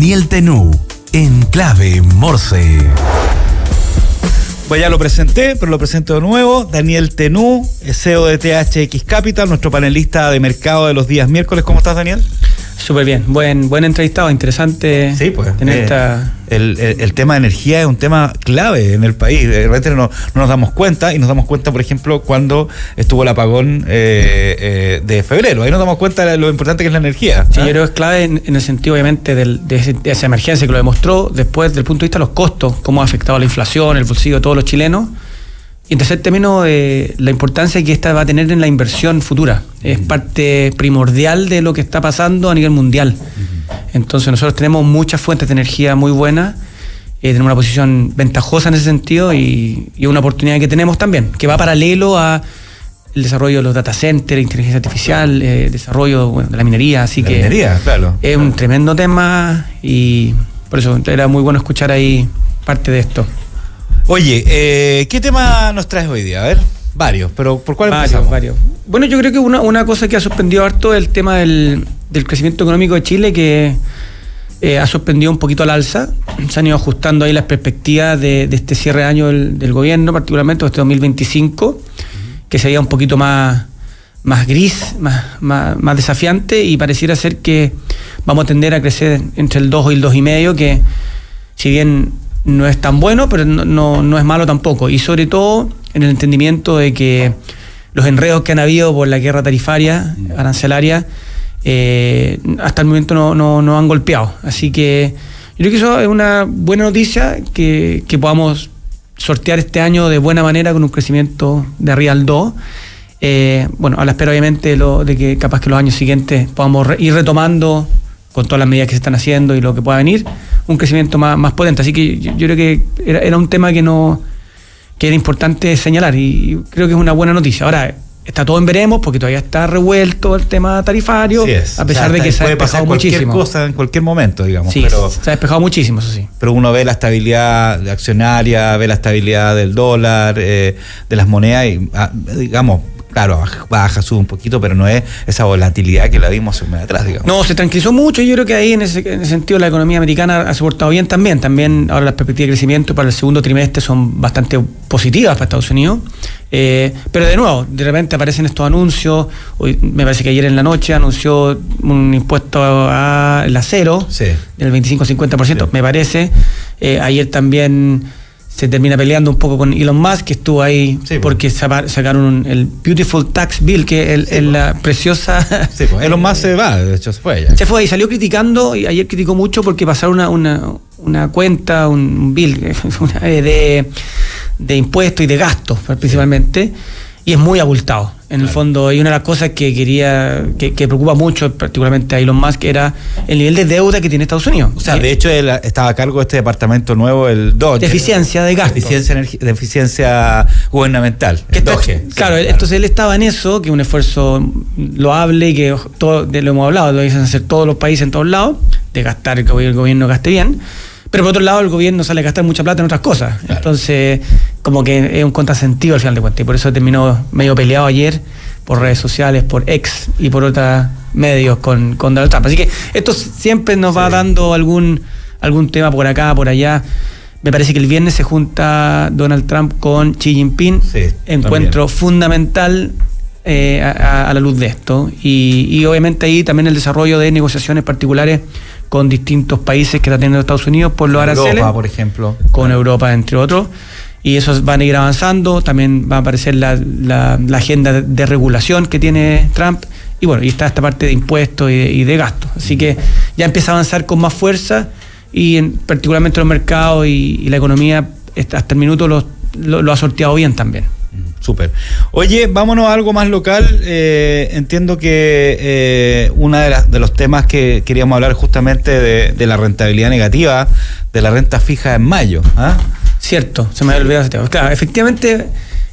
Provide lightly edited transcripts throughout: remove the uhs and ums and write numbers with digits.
Daniel Tenú, en Clave Morse. Pues ya lo presenté, pero lo presento de nuevo. Daniel Tenú, CEO de THX Capital, nuestro panelista de mercado de los días miércoles. ¿Cómo estás, Daniel? Súper bien, buen entrevistado, interesante. Sí, pues. Tener el tema de energía es un tema clave en el país. De repente no nos damos cuenta, y nos damos cuenta, por ejemplo, cuando estuvo el apagón de febrero. Ahí nos damos cuenta de lo importante que es la energía. Sí, yo creo que es clave en el sentido, obviamente, de esa emergencia que lo demostró, después del punto de vista de los costos, cómo ha afectado la inflación, el bolsillo de todos los chilenos. Y en tercer término, la importancia que esta va a tener en la inversión futura. Es parte primordial de lo que está pasando a nivel mundial. Entonces nosotros tenemos muchas fuentes de energía muy buenas, tenemos una posición ventajosa en ese sentido y una oportunidad que tenemos también, que va paralelo a el desarrollo de los data centers, inteligencia artificial, desarrollo de la minería. Así que minería, claro. Es un tremendo tema y por eso era muy bueno escuchar ahí parte de esto. Oye, ¿qué tema nos traes hoy día? A ver, varios, pero ¿por cuál empezamos? Varios. Bueno, yo creo que una cosa que ha sorprendido harto es el tema del crecimiento económico de Chile, que ha sorprendido un poquito al alza. Se han ido ajustando ahí las perspectivas de este cierre de año del gobierno, particularmente este 2025, que sería un poquito más gris, más desafiante, y pareciera ser que vamos a tender a crecer entre el 2 y el 2,5, que si bien no es tan bueno, pero no es malo tampoco. Y sobre todo en el entendimiento de que los enredos que han habido por la guerra tarifaria, arancelaria, hasta el momento no han golpeado. Así que yo creo que eso es una buena noticia, que podamos sortear este año de buena manera con un crecimiento de arriba al 2. Bueno, a la espera obviamente de que capaz que los años siguientes podamos ir retomando con todas las medidas que se están haciendo y lo que pueda venir, un crecimiento más potente. Así que yo creo que era un tema que era importante señalar, y creo que es una buena noticia. Ahora, está todo en veremos, porque todavía está revuelto el tema tarifario, a pesar de que se ha despejado muchísimo. Puede pasar cualquier cosa en cualquier momento, digamos. Sí, pero se ha despejado muchísimo, eso sí. Pero uno ve la estabilidad accionaria, ve la estabilidad del dólar, de las monedas, y digamos, claro, baja, sube un poquito, pero no es esa volatilidad que la vimos hace un mes atrás, digamos. No, se tranquilizó mucho, y yo creo que ahí en ese sentido la economía americana ha soportado bien también. También ahora las perspectivas de crecimiento para el segundo trimestre son bastante positivas para Estados Unidos. Pero de nuevo, de repente aparecen estos anuncios. Hoy, me parece que ayer en la noche anunció un impuesto al acero, sí, del 25-50%, sí, me parece. Ayer también se termina peleando un poco con Elon Musk, que estuvo ahí, sí, porque sacaron el Beautiful Tax Bill, que es la preciosa... Sí, pues Elon Musk se va, de hecho se fue ya. Se fue y salió criticando, y ayer criticó mucho porque pasaron una cuenta, un bill de impuestos y de gastos, principalmente, y es muy abultado. En el fondo, y una de las cosas que preocupa mucho, particularmente a Elon Musk, era el nivel de deuda que tiene Estados Unidos. O sea, de hecho, él estaba a cargo de este departamento nuevo, el DOGE. De eficiencia de gasto. De eficiencia gubernamental. Claro, entonces él estaba en eso, que es un esfuerzo loable, y que lo hemos hablado, lo dicen hacer todos los países en todos lados, de gastar, que el gobierno gaste bien. Pero por otro lado, el gobierno sale a gastar mucha plata en otras cosas. Claro. Entonces, como que es un contrasentido al final de cuentas. Y por eso terminó medio peleado ayer por redes sociales, por X y por otros medios con Donald Trump. Así que esto siempre nos va dando algún tema por acá, por allá. Me parece que el viernes se junta Donald Trump con Xi Jinping. Sí, encuentro fundamental a la luz de esto. Y obviamente ahí también el desarrollo de negociaciones particulares con distintos países que está teniendo Estados Unidos por los aranceles. Europa, por ejemplo. Con Europa, entre otros. Y esos van a ir avanzando. También va a aparecer la agenda de regulación que tiene Trump. Y bueno, y está esta parte de impuestos y de gastos. Así que ya empieza a avanzar con más fuerza, y particularmente los mercados y la economía hasta el minuto lo ha sorteado bien también. Súper. Oye, vámonos a algo más local. Entiendo que uno de los temas que queríamos hablar justamente de la rentabilidad negativa de la renta fija en mayo. Cierto, se me había olvidado ese tema. Claro, efectivamente,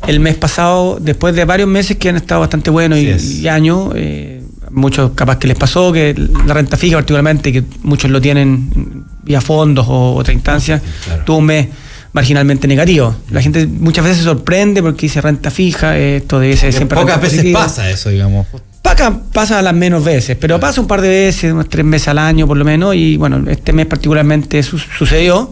el mes pasado, después de varios meses que han estado bastante buenos y años, muchos capaz que les pasó que la renta fija, particularmente, que muchos lo tienen vía fondos o otra instancia, claro, tuvo un mes marginalmente negativo. La gente muchas veces se sorprende porque dice renta fija, esto debe ser siempre pocas veces pasa eso, digamos. Pasa las menos veces, pero pasa un par de veces, unas 3 veces al año por lo menos, y bueno, este mes particularmente sucedió.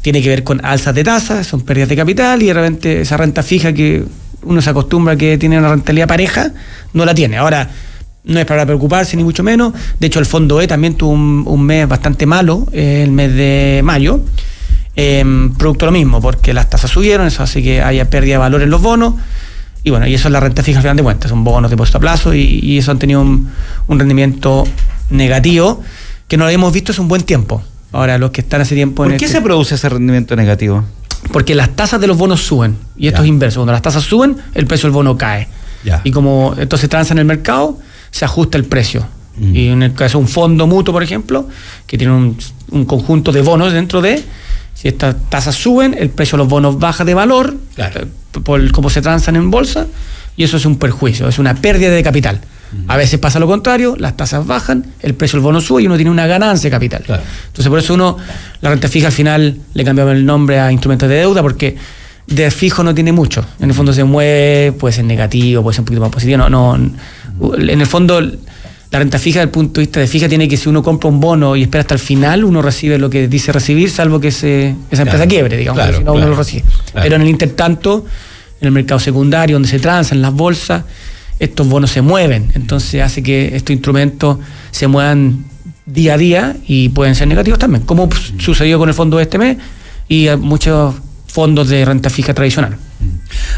Tiene que ver con alzas de tasas, son pérdidas de capital, y de repente esa renta fija que uno se acostumbra a que tiene una rentabilidad pareja, no la tiene. Ahora, no es para preocuparse ni mucho menos. De hecho, el Fondo E también tuvo un mes bastante malo, el mes de mayo, producto de lo mismo, porque las tasas subieron, eso hace que haya pérdida de valor en los bonos. Y bueno, y eso es la renta fija al final de cuentas, son bonos de depósito a plazo, y eso han tenido un rendimiento negativo que no lo habíamos visto hace un buen tiempo. Ahora, los que están hace tiempo... ¿Por qué se produce ese rendimiento negativo? Porque las tasas de los bonos suben, y esto es inverso. Cuando las tasas suben, el precio del bono cae. Y como esto se transa en el mercado, se ajusta el precio. Y en el caso de un fondo mutuo, por ejemplo, que tiene un conjunto de bonos dentro de... Si estas tasas suben, el precio de los bonos baja de valor, por cómo se transan en bolsa, y eso es un perjuicio, es una pérdida de capital. A veces pasa lo contrario, las tasas bajan, el precio del bono sube y uno tiene una ganancia de capital. Entonces, por eso la renta fija al final le cambiamos el nombre a instrumentos de deuda, porque de fijo no tiene mucho. En el fondo se mueve, puede ser negativo, puede ser un poquito más positivo. En el fondo, la renta fija, desde el punto de vista de fija, tiene que, si uno compra un bono y espera hasta el final, uno recibe lo que dice recibir, salvo que esa empresa quiebre, digamos, si no uno lo recibe. Pero en el intertanto, en el mercado secundario, donde se transan las bolsas, estos bonos se mueven, entonces hace que estos instrumentos se muevan día a día y pueden ser negativos también, como sucedió con el fondo de este mes y muchos fondos de renta fija tradicional.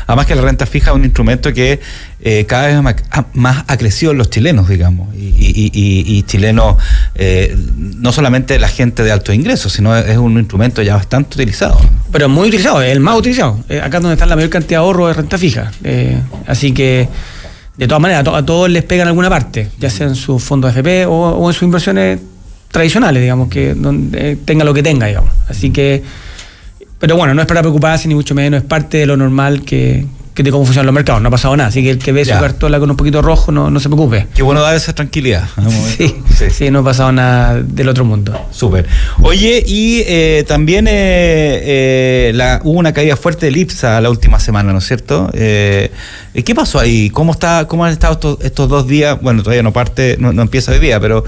Además que la renta fija es un instrumento que cada vez más ha crecido en los chilenos, digamos, y chilenos, no solamente la gente de altos ingresos, sino es un instrumento ya bastante utilizado. Pero muy utilizado, es el más utilizado, acá es donde está la mayor cantidad de ahorro de renta fija, así que de todas maneras a todos les pega en alguna parte, ya sea en sus fondos AFP o en sus inversiones tradicionales, digamos, que donde tenga lo que tenga, digamos, así que... Pero bueno, no es para preocuparse ni mucho menos, es parte de lo normal que de cómo funcionan los mercados, no ha pasado nada, así que el que ve su cartola con un poquito rojo no se preocupe. Qué bueno dar esa tranquilidad. Sí, no ha pasado nada del otro mundo. Súper. Oye, y también hubo una caída fuerte del IPSA la última semana, ¿no es cierto? ¿Qué pasó ahí? ¿Cómo han estado estos 2 días? Bueno, todavía no empieza hoy día, pero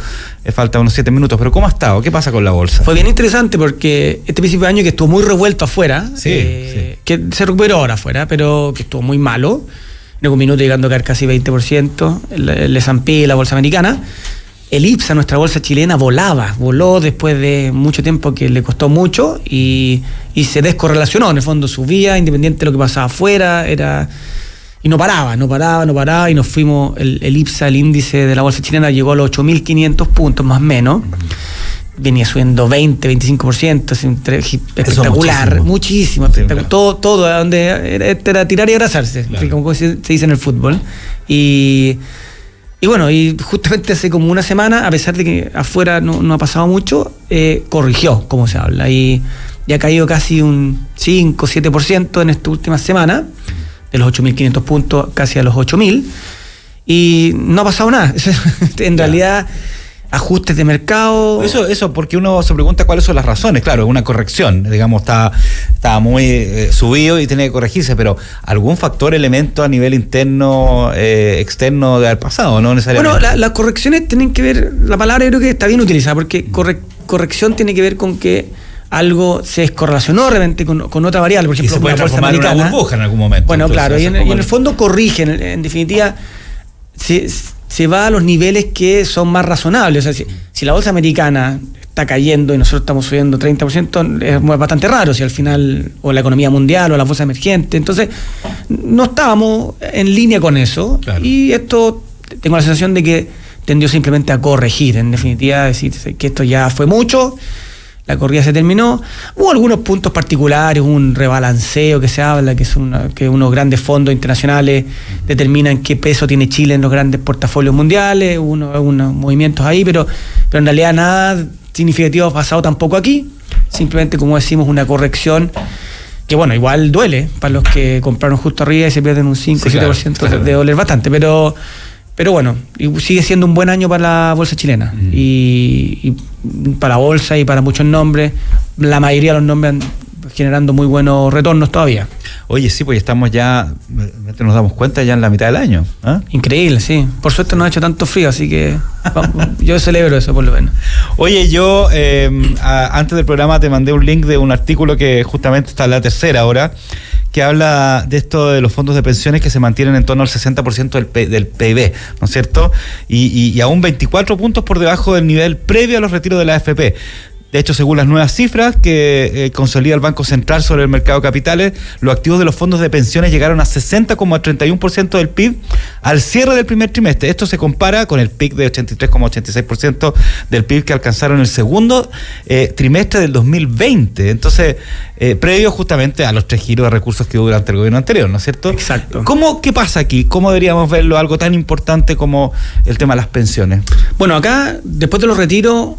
falta unos 7 minutos, pero ¿cómo ha estado? ¿Qué pasa con la bolsa? Fue bien interesante porque este principio de año que estuvo muy revuelto afuera, que se recuperó ahora afuera, pero que estuvo muy malo, en algún minuto llegando a caer casi 20%, el S&P, la bolsa americana. El IPSA, nuestra bolsa chilena, voló después de mucho tiempo que le costó mucho y se descorrelacionó, en el fondo subía, independiente de lo que pasaba afuera, y no paraba, y nos fuimos, el IPSA, el índice de la bolsa chilena, llegó a los 8.500 puntos, más o menos. Venía subiendo 20-25%, espectacular, muchísimo espectacular. Todo donde era tirar y abrazarse, como se dice en el fútbol. Y bueno, y justamente hace como una semana, a pesar de que afuera no ha pasado mucho, corrigió, como se habla, y ha caído casi un 5-7% en esta última semana, de los 8.500 puntos casi a los 8.000, y no ha pasado nada. En realidad, ajustes de mercado. Eso porque uno se pregunta cuáles son las razones. Claro, una corrección, digamos, estaba muy subido y tiene que corregirse, pero algún factor, elemento a nivel interno, externo de haber pasado, ¿no? Necesariamente. Bueno, las correcciones tienen que ver, la palabra creo que está bien utilizada, porque corrección tiene que ver con que algo se descorrelacionó de repente con otra variable, por ejemplo, y se puede transformar en una burbuja en algún momento. Bueno, entonces, claro, y en el fondo corrigen, en definitiva, se va a los niveles que son más razonables. O sea, si la bolsa americana está cayendo y nosotros estamos subiendo 30%, es bastante raro, si al final, o la economía mundial o la bolsa emergente. Entonces, no estábamos en línea con eso, claro. Y esto, tengo la sensación de que tendió simplemente a corregir, en definitiva, decir que esto ya fue mucho, la corrida se terminó. Hubo algunos puntos particulares, un rebalanceo que se habla, que unos grandes fondos internacionales determinan qué peso tiene Chile en los grandes portafolios mundiales, unos movimientos ahí, pero en realidad nada significativo ha pasado tampoco aquí, simplemente, como decimos, una corrección que, bueno, igual duele para los que compraron justo arriba y se pierden un 5-7%, claro. De doler bastante, pero bueno, sigue siendo un buen año para la bolsa chilena, y para la bolsa y para muchos nombres, la mayoría de los nombres generando muy buenos retornos todavía. Oye, sí, pues estamos ya, nos damos cuenta ya en la mitad del año. ¿Eh? Increíble, sí. Por suerte no ha hecho tanto frío, así que yo celebro eso por lo menos. Oye, yo antes del programa te mandé un link de un artículo que justamente está en La Tercera ahora, que habla de esto de los fondos de pensiones que se mantienen en torno al 60% del PIB, ¿no es cierto? Y aún 24 puntos por debajo del nivel previo a los retiros de la AFP. De hecho, según las nuevas cifras que consolida el Banco Central sobre el mercado de capitales, los activos de los fondos de pensiones llegaron a 60,31% del PIB al cierre del primer trimestre. Esto se compara con el PIB de 83,86% del PIB que alcanzaron el segundo trimestre del 2020. Entonces, previo justamente a los 3 giros de recursos que hubo durante el gobierno anterior, ¿no es cierto? Exacto. ¿Qué pasa aquí? ¿Cómo deberíamos verlo? Algo tan importante como el tema de las pensiones. Bueno, acá, después de los retiros,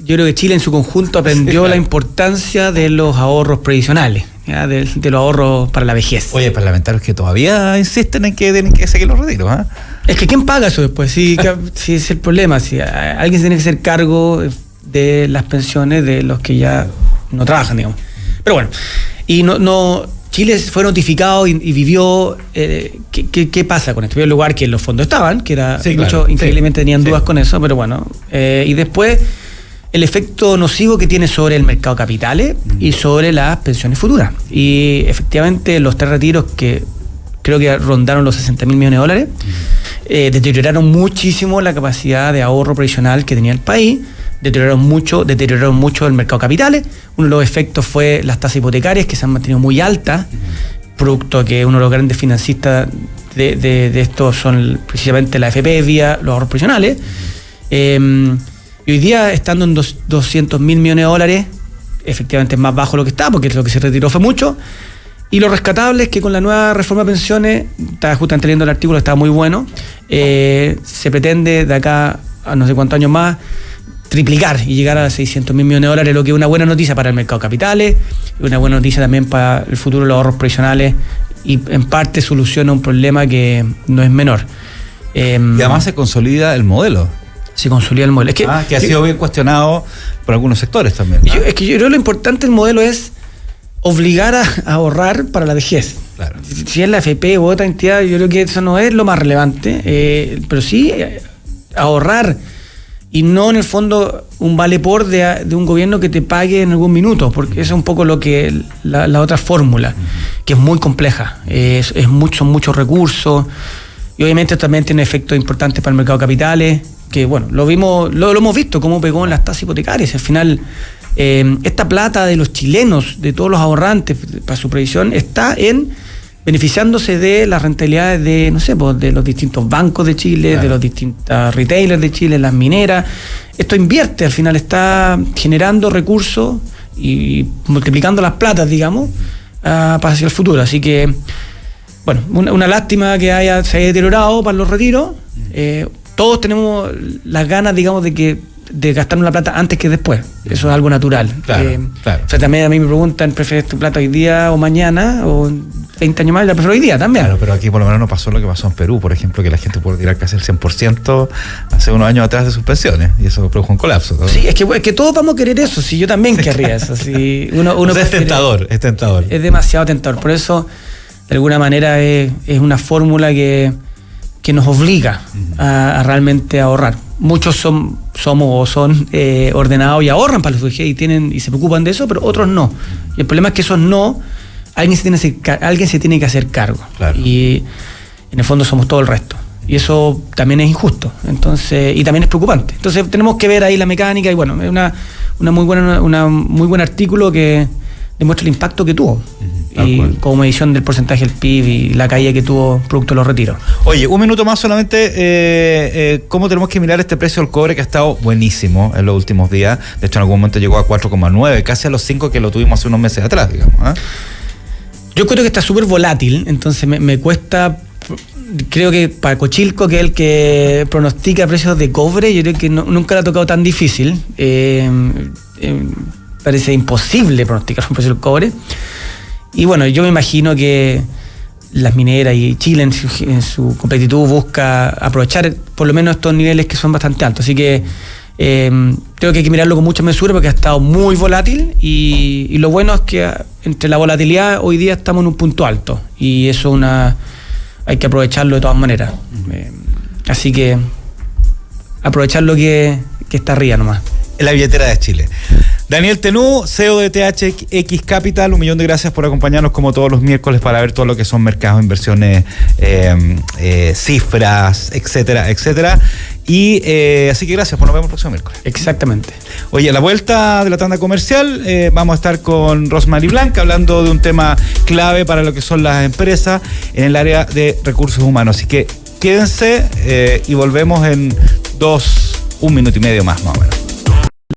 yo creo que Chile en su conjunto aprendió la importancia de los ahorros previsionales, ¿ya? De los ahorros para la vejez. Oye, parlamentarios que todavía insisten en que tienen que seguir los retiros, ¿eh? Es que ¿quién paga eso después? Si es el problema, si alguien se tiene que hacer cargo de las pensiones de los que ya no trabajan, digamos. Pero bueno, y Chile fue notificado y vivió qué pasa con esto. En primer lugar, que los fondos estaban, que era sí, muchos claro, increíblemente tenían dudas con eso, pero bueno. Y después el efecto nocivo que tiene sobre el mercado de capitales y sobre las pensiones futuras. Y efectivamente los 3 retiros que creo que rondaron los 60.000 millones de dólares, deterioraron muchísimo la capacidad de ahorro previsional que tenía el país, deterioraron mucho el mercado de capitales. Uno de los efectos fue las tasas hipotecarias, que se han mantenido muy altas, producto que uno de los grandes financistas de esto son precisamente la AFP vía los ahorros previsionales. Y hoy día, estando en 200.000 millones de dólares, efectivamente es más bajo lo que está, porque lo que se retiró fue mucho. Y lo rescatable es que con la nueva reforma de pensiones, estaba justamente leyendo el artículo, estaba muy bueno, se pretende de acá a no sé cuántos años más triplicar y llegar a 600.000 millones de dólares, lo que es una buena noticia para el mercado de capitales, y una buena noticia también para el futuro de los ahorros previsionales, y en parte soluciona un problema que no es menor. Y además se consolida el modelo. Se consolida el modelo. Que ha sido bien cuestionado por algunos sectores también, ¿no? Es que yo creo que lo importante del modelo es obligar a ahorrar para la vejez. Claro. Si es la AFP u otra entidad, yo creo que eso no es lo más relevante, pero sí ahorrar, y no en el fondo un vale por de un gobierno que te pague en algún minuto, porque eso es un poco lo que la otra fórmula, que es muy compleja, son muchos recursos, y obviamente también tiene efectos importantes para el mercado de capitales, que bueno, lo hemos visto cómo pegó en las tasas hipotecarias. Al final, esta plata de los chilenos, de todos los ahorrantes para su previsión, está beneficiándose de las rentabilidades de, no sé, pues, de los distintos bancos de Chile, claro, de los distintos retailers de Chile, las mineras. Esto invierte, al final está generando recursos y multiplicando las platas, digamos, para hacia el futuro. Así que, bueno, una lástima que se haya deteriorado para los retiros. Todos tenemos las ganas, digamos, de gastar una plata antes que después. Eso es algo natural. Claro, claro. O sea, también a mí me preguntan, ¿prefieres tu plata hoy día o mañana? O 20 años más, la prefiero hoy día también. Claro, pero aquí por lo menos no pasó lo que pasó en Perú, por ejemplo, que la gente puede tirar casi el 100% hace unos años atrás de sus pensiones, y eso produjo un colapso, ¿no? Sí, es que todos vamos a querer eso, sí, yo también querría eso. Sí, uno o sea, es tentador. Es demasiado tentador. Por eso, de alguna manera, es una fórmula que nos obliga a realmente ahorrar. Muchos somos ordenados y ahorran para los vejez y se preocupan de eso, pero otros no. Y el problema es que esos no, alguien se tiene que hacer cargo. Claro. Y en el fondo somos todo el resto. Y eso también es injusto. Entonces, y también es preocupante. Entonces tenemos que ver ahí la mecánica, y bueno, es una muy buen artículo que demuestra el impacto que tuvo. Y como medición del porcentaje del PIB y la caída que tuvo producto de los retiros. Oye, un minuto más solamente. ¿Cómo tenemos que mirar este precio del cobre, que ha estado buenísimo en los últimos días? De hecho, en algún momento llegó a 4,9, casi a los 5 que lo tuvimos hace unos meses atrás, digamos, ¿eh? Yo creo que está súper volátil, entonces me cuesta. Creo que para Cochilco, que es el que pronostica precios de cobre, yo creo que nunca le ha tocado tan difícil. Parece imposible pronosticar un precio del cobre. Y bueno, yo me imagino que las mineras y Chile en su completitud busca aprovechar por lo menos estos niveles que son bastante altos. Así que creo que hay que mirarlo con mucha mesura, porque ha estado muy volátil, y lo bueno es que entre la volatilidad, hoy día estamos en un punto alto y eso hay que aprovecharlo de todas maneras. Así que aprovechar lo que está arriba nomás. En la billetera de Chile. Daniel Tenú, CEO de THX Capital, 1 millón de gracias por acompañarnos como todos los miércoles para ver todo lo que son mercados, inversiones, cifras, etcétera, etcétera. Y así que gracias, pues nos vemos el próximo miércoles. Exactamente. Oye, a la vuelta de la tanda comercial vamos a estar con Rosmary Blanca hablando de un tema clave para lo que son las empresas en el área de recursos humanos. Así que quédense y volvemos en 1 minuto y medio más o menos.